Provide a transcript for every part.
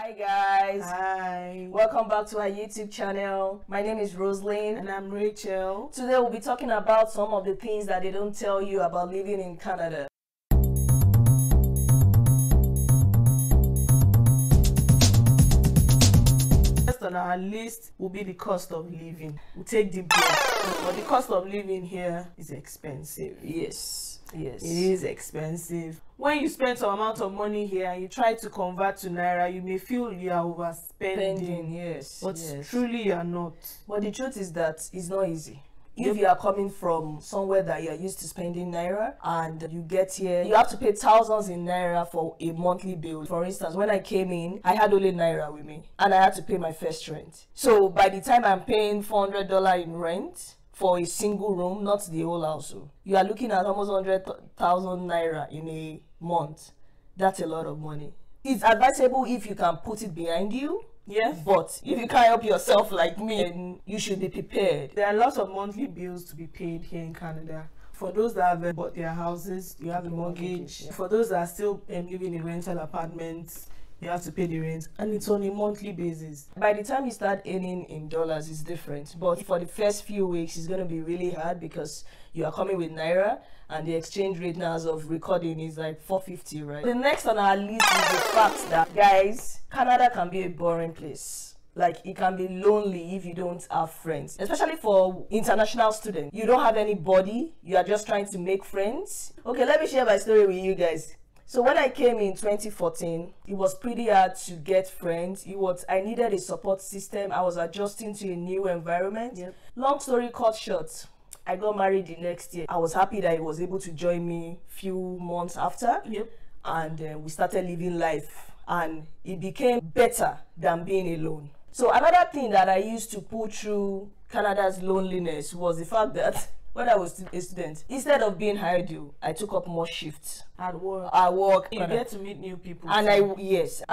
Hi guys. Hi. Welcome back to our YouTube channel. My name is Roslyn. And I'm Rachel. Today we'll be talking about some of the things that they don't tell you about living in Canada. First on our list will be the cost of living. We'll take the bill. But the cost of living here is expensive. Yes. It is expensive. When you spend some amount of money here and you try to convert to Naira, you may feel you are overspending. Yes. But yes. truly you are not. But the truth is that it's not easy. If you are coming from somewhere that you are used to spending Naira and you get here, you have to pay thousands in Naira for a monthly bill. For instance, when I came in, I had only Naira with me and I had to pay my first rent. So by the time I'm paying $400 in rent for a single room, not the whole house, you are looking at almost 100,000 Naira in a month. That's a lot of money. It's advisable if you can put it behind you. Yes. But if you can't help yourself like me, then you should be prepared. There are lots of monthly bills to be paid here in Canada. For those that have bought their houses, you have a mortgage. Yeah. For those that are still living in rental apartments, you have to pay the rent. And it's on a monthly basis. By the time you start earning in dollars, it's different. But for the first few weeks, it's going to be really hard because you are coming with Naira and the exchange rate now as of recording is like $4.50, right? The next on our list is the fact that, guys, Canada can be a boring place. Like, it can be lonely if you don't have friends, especially for international students. You don't have anybody, you are just trying to make friends. Okay, let me share my story with you guys. So when I came in 2014, it was pretty hard to get friends. I needed a support system. I was adjusting to a new environment. Yep. Long story cut short, I got married the next year. I was happy that he was able to join me a few months after. Yep. And we started living life. And it became better than being alone. So another thing that I used to pull through Canada's loneliness was the fact that when I was a student, instead of being idle, I took up more shifts. At work. You get to meet new people. And I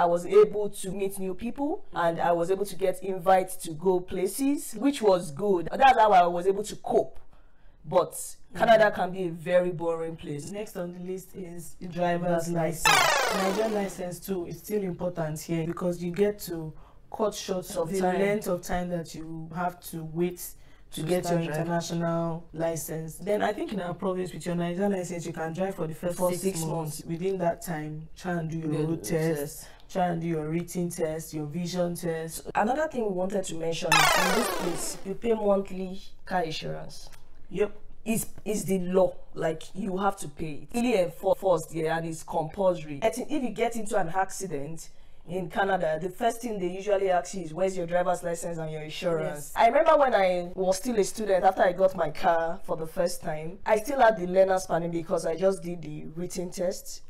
was able to meet new people and I was able to get invites to go places, which was good. That's how I was able to cope. But Canada can be a very boring place. Next on the list is the driver's license. Nigerian license too is still important here because you get to cut short of the length of time that you have to wait to get your international license. Then I think in our province with your Nigerian license you can drive for the first 6 months. Within that time, try and do your road test, try and do your written test, your vision test. Another thing we wanted to mention is in this place you pay monthly car insurance. Yep. Is the law, like you have to pay it. Really enforced here and it's compulsory. I think if you get into an accident in Canada, the first thing they usually ask you is where's your driver's license and your insurance. Yes. I remember when I was still a student, after I got my car for the first time, I still had the learner's permit because I just did the written test.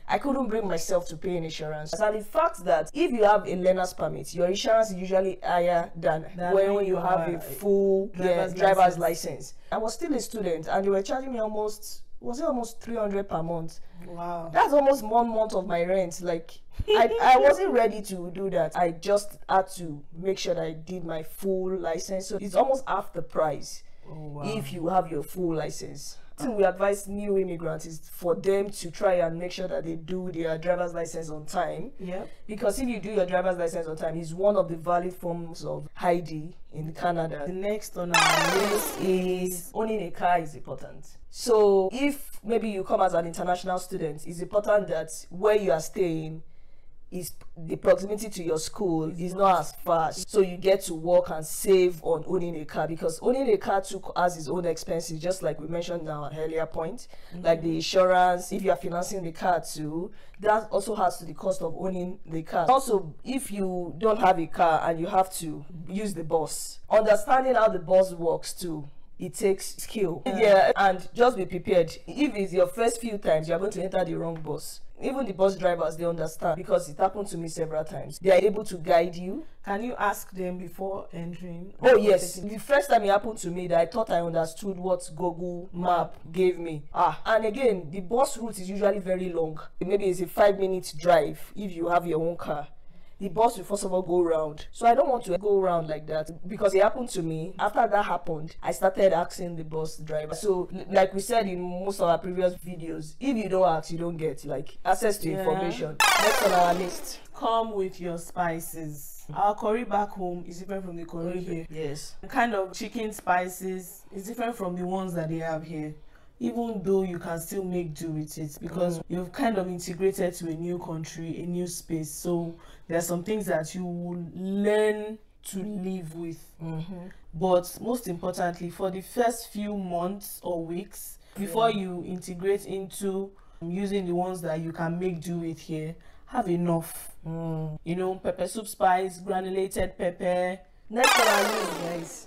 I couldn't bring myself to pay an insurance. And the fact that if you have a learner's permit, your insurance is usually higher than when you have a full driver's license. I was still a student and they were charging me almost 300 per month. Wow. That's almost 1 month of my rent. Like, I wasn't ready to do that. I just had to make sure that I did my full license. So it's almost half the price if you have your full license. So we advise new immigrants is for them to try and make sure that they do their driver's license on time. Yeah. Because if you do your driver's license on time, it's one of the valid forms of ID in Canada. The next on our list is owning a car is important. So if maybe you come as an international student, it's important that where you are staying is the proximity to your school is not as far, so you get to work and save on owning a car, because owning a car too has its own expenses, just like we mentioned in our earlier point. Like the insurance, if you are financing the car too, that also has to the cost of owning the car. Also, if you don't have a car and you have to use the bus, understanding how the bus works too, it takes skill. Yeah, and just be prepared. If it's your first few times, you're going to enter the wrong bus. Even the bus drivers, they understand because it happened to me several times. They are able to guide you. Can you ask them before entering? Oh yes. The first time it happened to me, that I thought I understood what Google Map gave me. And again, the bus route is usually very long. Maybe it's a 5-minute drive if you have your own car. the bus will first of all go round. So I don't want to go round like that, because it happened to me. After that happened, I started asking the bus driver. So like we said in most of our previous videos, if you don't ask, you don't get like access to information. Next on our list, come with your spices. Our curry back home is different from the curry here. Yes. The kind of chicken spices is different from the ones that they have here, even though you can still make do with it, because you've kind of integrated to a new country, a new space. So there are some things that you will learn to live with. But most importantly, for the first few months or weeks before you integrate into using the ones that you can make do with here, have enough. You know, pepper soup spice, granulated pepper. Next on our list, guys,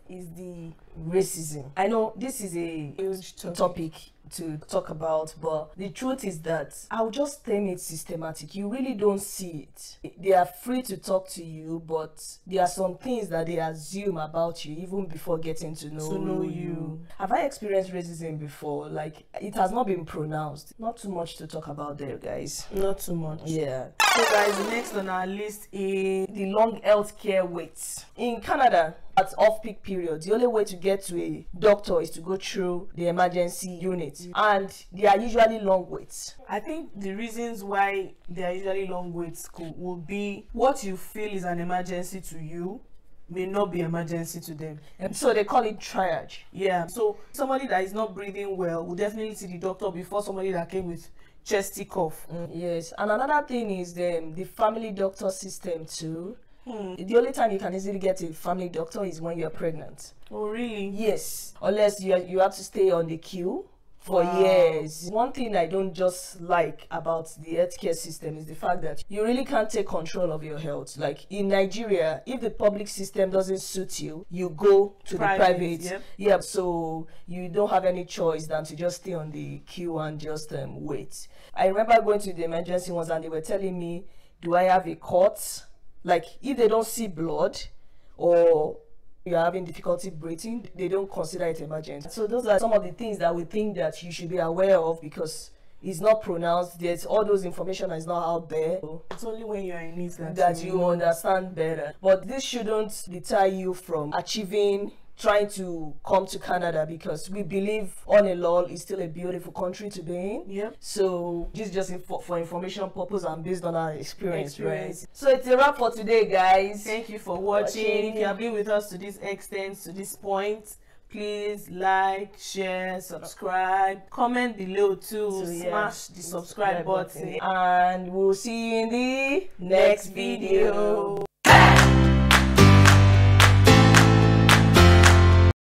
is the racism. I know this is a huge topic to talk about, but the truth is that I'll just term it systematic. You really don't see it. They are free to talk to you, but there are some things that they assume about you even before getting to know you. Have I experienced racism before? Like, it has not been pronounced. Not too much to talk about there, guys. Not too much. Yeah. So guys, next on our list is the long healthcare waits. In Canada, at off-peak periods, the only way to get to a doctor is to go through the emergency unit, and they are usually long waits. I think the reasons why they are usually long waits will be what you feel is an emergency to you may not be emergency to them, and so they call it triage. Yeah, so somebody that is not breathing well will definitely see the doctor before somebody that came with chesty cough. Yes, and another thing is the family doctor system too. The only time you can easily get a family doctor is when you're pregnant. Oh really? Yes, unless you have to stay on the queue for years. One thing I don't just like about the healthcare system is the fact that you really can't take control of your health. Like in Nigeria, if the public system doesn't suit you, you go to the private. Yeah, so you don't have any choice than to just stay on the queue and just wait. I remember going to the emergency ones and they were telling me, do I have a cut? Like, if they don't see blood or you're having difficulty breathing, they don't consider it emergent. So those are some of the things that we think that you should be aware of, because it's not pronounced. There's all those information that is not out there. It's only when you're in it that you understand better. But this shouldn't deter you from trying to come to Canada, because we believe all in all it's still a beautiful country to be in. Yep. So this is just for information purpose and based on our experience, right? So it's a wrap for today, guys. Thank you for watching. If you have been with us to this extent, to this point, please like, share, subscribe, comment below too, smash the subscribe button, and we'll see you in the next video.